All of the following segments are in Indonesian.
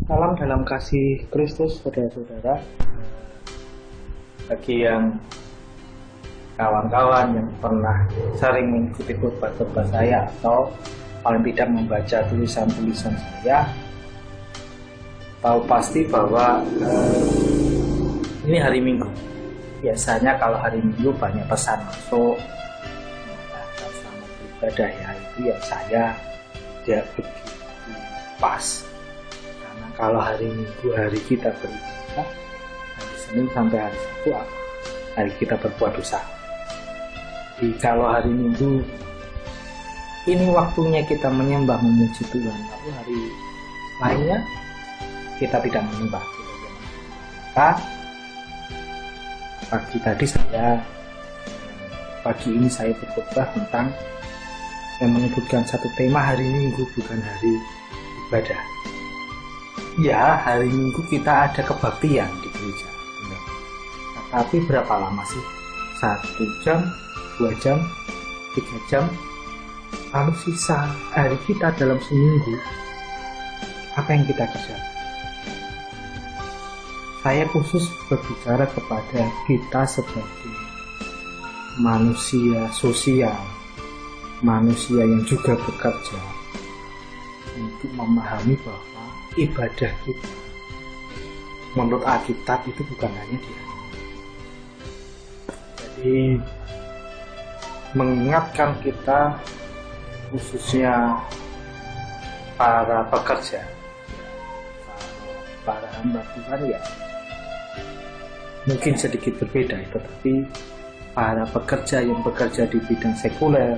Salam dalam kasih Kristus, saudara-saudara. Bagi yang kawan-kawan yang pernah sering mengikuti khotbah-khotbah saya atau paling tidak membaca tulisan-tulisan saya, tahu pasti bahwa ini hari Minggu. Biasanya kalau hari Minggu banyak pesan masuk atas nama beribadah ya, itu ya saya tidak begitu pas. Kalau hari Minggu hari kita beribadah, hari Senin sampai hari Sabtu hari kita berbuat dosa. Jadi kalau hari Minggu ini waktunya kita menyembah memuji Tuhan, tapi hari lainnya kita tidak menyembah. Maka pagi ini saya berkhotbah tentang yang menyebutkan satu tema hari Minggu bukan hari ibadah. Ya, hari Minggu kita ada kebaktian di gereja. Tapi berapa lama sih? 1 jam, 2 jam, 3 jam. Lalu sisa hari kita dalam seminggu, apa yang kita kerjakan? Saya khusus berbicara kepada kita sebagai manusia sosial, manusia yang juga bekerja, untuk memahami bahwa ibadah kita menurut Alkitab itu bukan hanya dia. Jadi mengingatkan kita khususnya para pekerja, para hamba Tuhan ya mungkin sedikit berbeda, tetapi para pekerja yang bekerja di bidang sekuler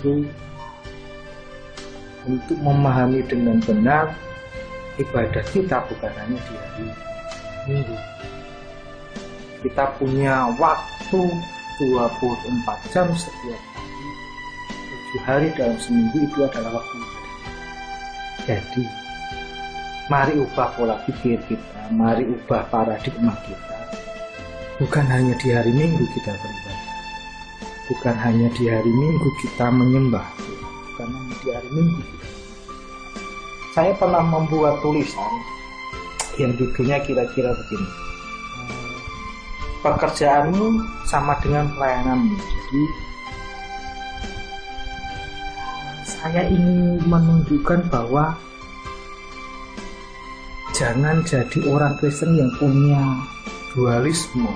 itu untuk memahami dengan benar ibadah kita bukan hanya di hari Minggu. Kita punya waktu 24 jam setiap hari, 7 hari dalam seminggu itu adalah waktu ibadah. Jadi mari ubah pola pikir kita, mari ubah paradigma kita. Bukan hanya di hari Minggu kita beribadah, bukan hanya di hari Minggu kita menyembah, bukan hanya di hari Minggu kita. Saya pernah membuat tulisan yang judulnya kira-kira begini: pekerjaanmu sama dengan pelayananmu. Jadi saya ingin menunjukkan bahwa jangan jadi orang Kristen yang punya dualisme.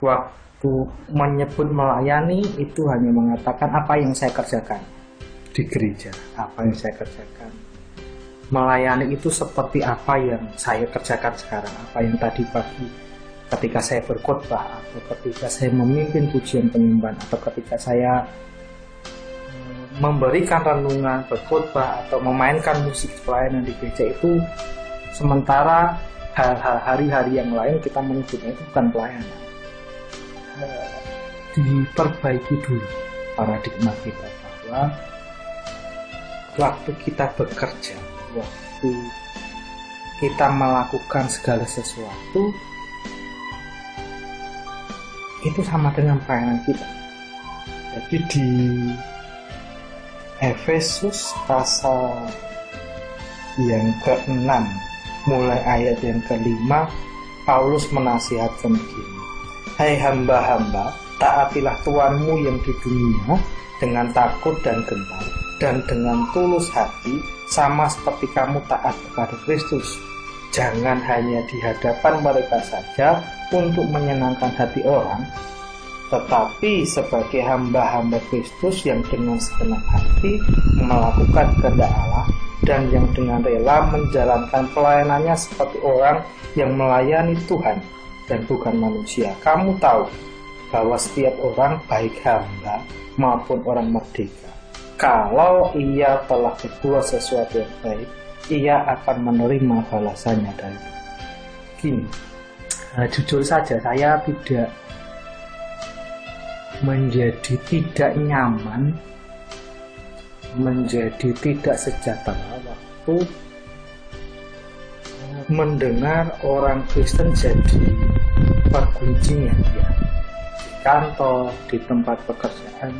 Waktu menyebut melayani itu hanya mengatakan apa yang saya kerjakan di gereja, apa yang saya kerjakan. Melayani itu seperti apa yang saya kerjakan sekarang, apa yang tadi pagi ketika saya berkhotbah, atau ketika saya memimpin pujian penyembahan, atau ketika saya memberikan renungan, berkhotbah, atau memainkan musik pelayanan di gereja. Itu sementara hari-hari yang lain kita menyebutnya itu bukan pelayanan. Diperbaiki dulu paradigma kita bahwa waktu kita bekerja, waktu kita melakukan segala sesuatu itu sama dengan pelayanan kita. Jadi di Efesus pasal yang ke-6 mulai ayat yang ke-5, Paulus menasihatkan begini: hai hamba-hamba, taatilah Tuanmu yang di dunia dengan takut dan gentar, dan dengan tulus hati, sama seperti kamu taat kepada Kristus. Jangan hanya di hadapan mereka saja untuk menyenangkan hati orang, tetapi sebagai hamba-hamba Kristus yang dengan segenap hati melakukan kehendak Allah, dan yang dengan rela menjalankan pelayanannya seperti orang yang melayani Tuhan dan bukan manusia. Kamu tahu bahwa setiap orang, baik hamba maupun orang merdeka, kalau ia telah berbuat sesuatu yang baik, ia akan menerima balasannya dari Tuhan. Gini, jujur saja saya tidak menjadi tidak nyaman, menjadi tidak sejahtera waktu mendengar orang Kristen jadi pergunjingan ya, di kantor, di tempat pekerjaan,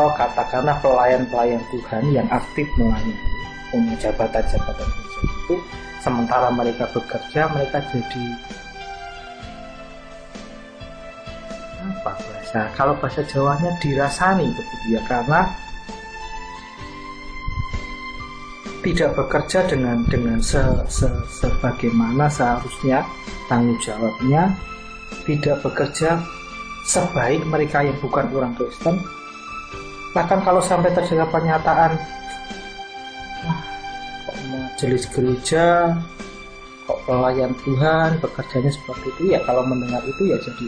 atau katakanlah pelayan-pelayan Tuhan yang aktif melayani, punya jabatan-jabatan itu, sementara mereka bekerja, mereka jadi apa bahasa? Kalau bahasa Jawanya dirasani begitu ya, karena tidak bekerja dengan sebagaimana seharusnya tanggung jawabnya, tidak bekerja sebaik mereka yang bukan orang Kristen. Bahkan kalau sampai terjadi pernyataan, kok majelis gereja, kok pelayan Tuhan bekerjanya seperti itu, ya kalau mendengar itu ya jadi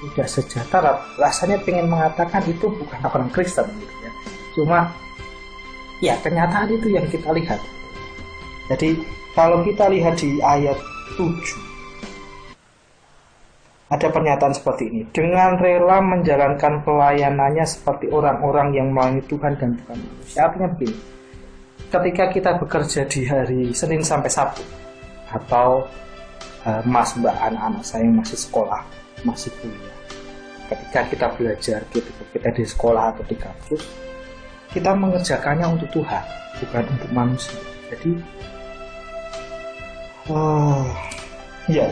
tidak sejahtera. Rasanya pengen mengatakan itu bukan orang Kristen gitu ya. Cuma ya kenyataan itu yang kita lihat. Jadi kalau kita lihat di ayat 7, ada pernyataan seperti ini: dengan rela menjalankan pelayanannya seperti orang-orang yang melayani Tuhan dan bukan manusia. Artinya begini, ketika kita bekerja di hari Senin sampai Sabtu, atau mas mbak anak-anak saya yang masih sekolah, masih kuliah, ketika kita belajar, kita di sekolah atau di kampus, kita mengerjakannya untuk Tuhan, bukan untuk manusia. Jadi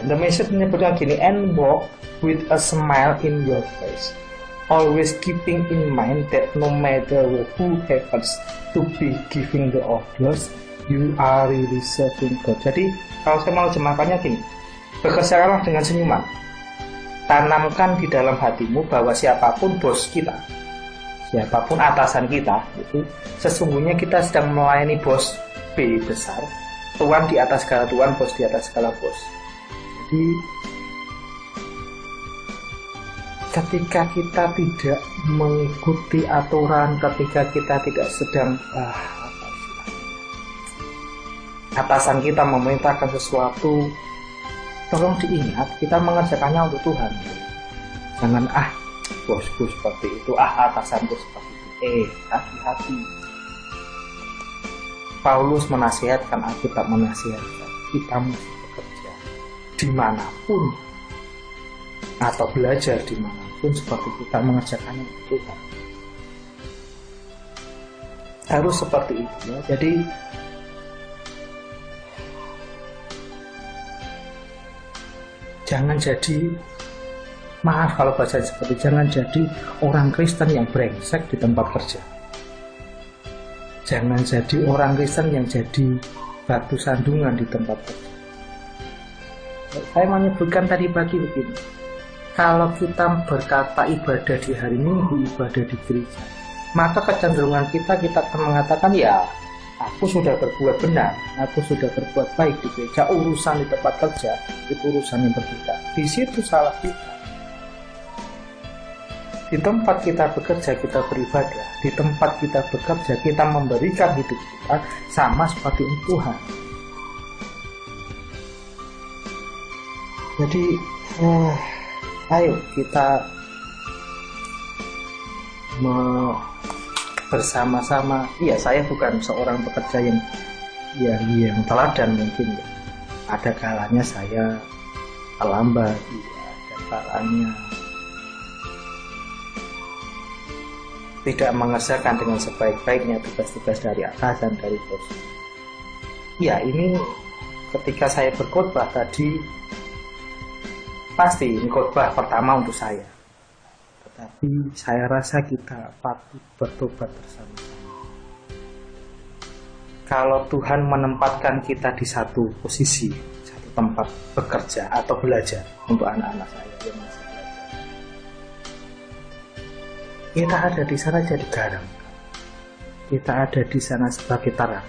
the message menyebutkan gini: and walk with a smile in your face, always keeping in mind that no matter who happens to be giving the orders, you are really serving God. Jadi kalau saya mau jemakannya gini: bekerjakanlah dengan senyuman, tanamkan di dalam hatimu bahwa siapapun bos kita, siapapun atasan kita, itu sesungguhnya kita sedang melayani bos B besar, Tuhan di atas segala Tuhan, bos di atas segala bos. Jadi ketika kita tidak mengikuti aturan, ketika kita tidak sedang atasan kita memerintahkan sesuatu, tolong diingat kita mengerjakannya untuk Tuhan. Jangan bosku seperti itu, atasanku seperti itu. Hati-hati. Paulus menasihatkan, Alkitab menasihatkan kita mesti bekerja dimanapun atau belajar dimanapun seperti kita mengerjakannya untuk Tuhan. Harus seperti itu ya. Jadi jangan jadi, maaf kalau bahasa seperti, jangan jadi orang Kristen yang brengsek di tempat kerja. Jangan jadi orang Kristen yang jadi batu sandungan di tempat kerja. Saya menyebutkan tadi pagi begini: kalau kita berkata ibadah di hari Minggu, ibadah di gereja, maka kecenderungan kita akan mengatakan, ya aku sudah berbuat benar, aku sudah berbuat baik di gereja. Urusan di tempat kerja itu urusan yang berbeda. Di situ salah kita. Di tempat kita bekerja, kita beribadah. Di tempat kita bekerja, kita memberikan hidup kita sama seperti untuk Tuhan. Jadi ayo kita bersama-sama. Iya, saya bukan seorang pekerja yang teladan mungkin ya. Ada kalanya saya terlambat, ada kalanya tidak mengerjakan dengan sebaik-baiknya tugas-tugas dari atasan, dari bos. Ya, ini ketika saya berkhotbah tadi, pasti ini khotbah pertama untuk saya. Tetapi saya rasa kita patut bertobat bersama-sama. Kalau Tuhan menempatkan kita di satu posisi, satu tempat bekerja atau belajar, untuk anak-anak saya yang masih belajar, kita ada di sana jadi garam, kita ada di sana sebagai terang.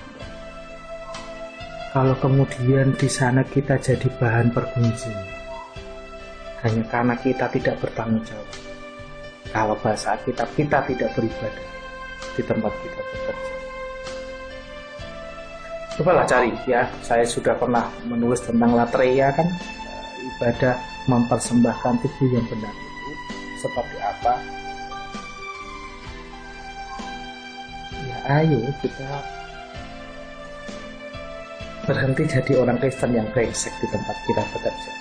Kalau kemudian di sana kita jadi bahan pergunjing hanya karena kita tidak bertanggung jawab, kalau bahasa kita tidak beribadah di tempat kita bekerja. Cobalah cari ya, saya sudah pernah menulis tentang latreia kan, ibadah mempersembahkan tubuh yang benar itu seperti apa. Ayo kita berhenti jadi orang Kristen yang brengsek di tempat kita bekerja.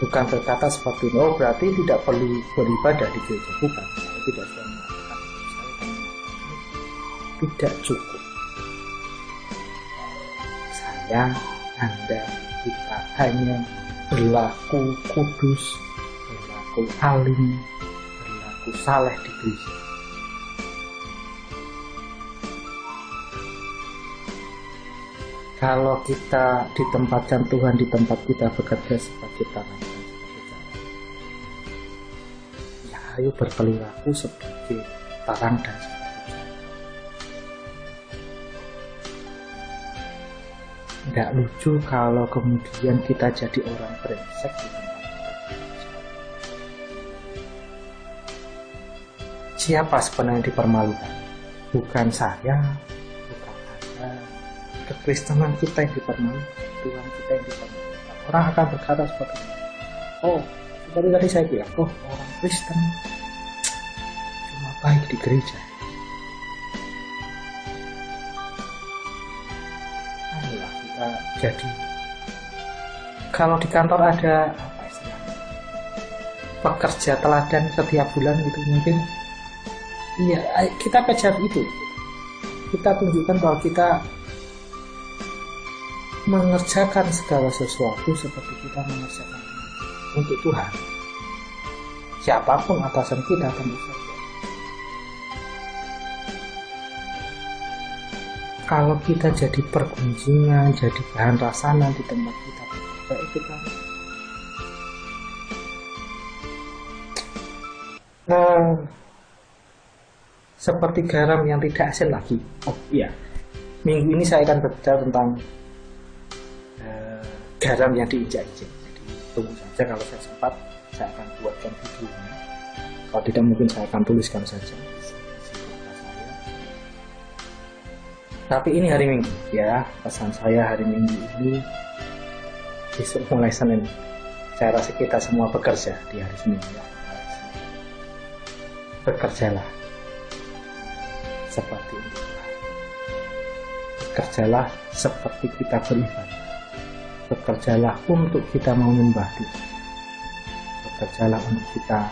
Bukan berkata seperti ini, oh berarti tidak perlu beribadah di gereja. Bukan, tidak sedang mengatakan itu. Saya akan mengatakan tidak cukup. Saya, Anda, kita hanya berlaku kudus, berlaku alim, berlaku saleh di gereja. Kalau kita ditempatkan Tuhan di tempat kita bekerja sebagai tangan, ya ayo berperilaku sebagai tarang dan sebagai jalan. Nggak lucu kalau kemudian kita jadi orang brengsek di tempat kita bekerja. Siapa sebenarnya yang dipermalukan? Bukan saya, bukan Anda. Kekristenan kita yang dipermalukan, Tuhan kita yang dipermalukan. Orang akan berkata seperti itu. Oh, seperti tadi saya bilang, oh orang Kristen cuma baik di gereja. Ayolah kita jadi, kalau di kantor ada apa istilahnya, pekerja teladan setiap bulan gitu mungkin. Iya, kita kejar itu. Kita tunjukkan bahwa kita mengerjakan segala sesuatu seperti kita mengerjakan untuk Tuhan. Siapapun atasan kita tentu saja. Kalau kita jadi pergunjingan, jadi bahan rasanan di tempat kita bekerja, itu kan seperti garam yang tidak asin lagi. Oh iya, minggu ini saya akan berbicara tentang garam yang diinjak-injak. Jadi tunggu saja, kalau saya sempat saya akan buatkan videonya. Kalau tidak mungkin saya akan tuliskan saja. Tapi ini hari Minggu ya, pesan saya hari Minggu ini. Besok mulai Senin, saya rasa kita semua bekerja di hari Senin ya. Bekerjalah seperti itu. Bekerjalah seperti kita beribadah. Bekerjalah untuk kita menyembah Tuhan. Bekerjalah untuk kita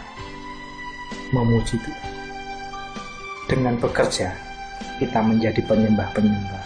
memuji Tuhan. Dengan bekerja, kita menjadi penyembah-penyembah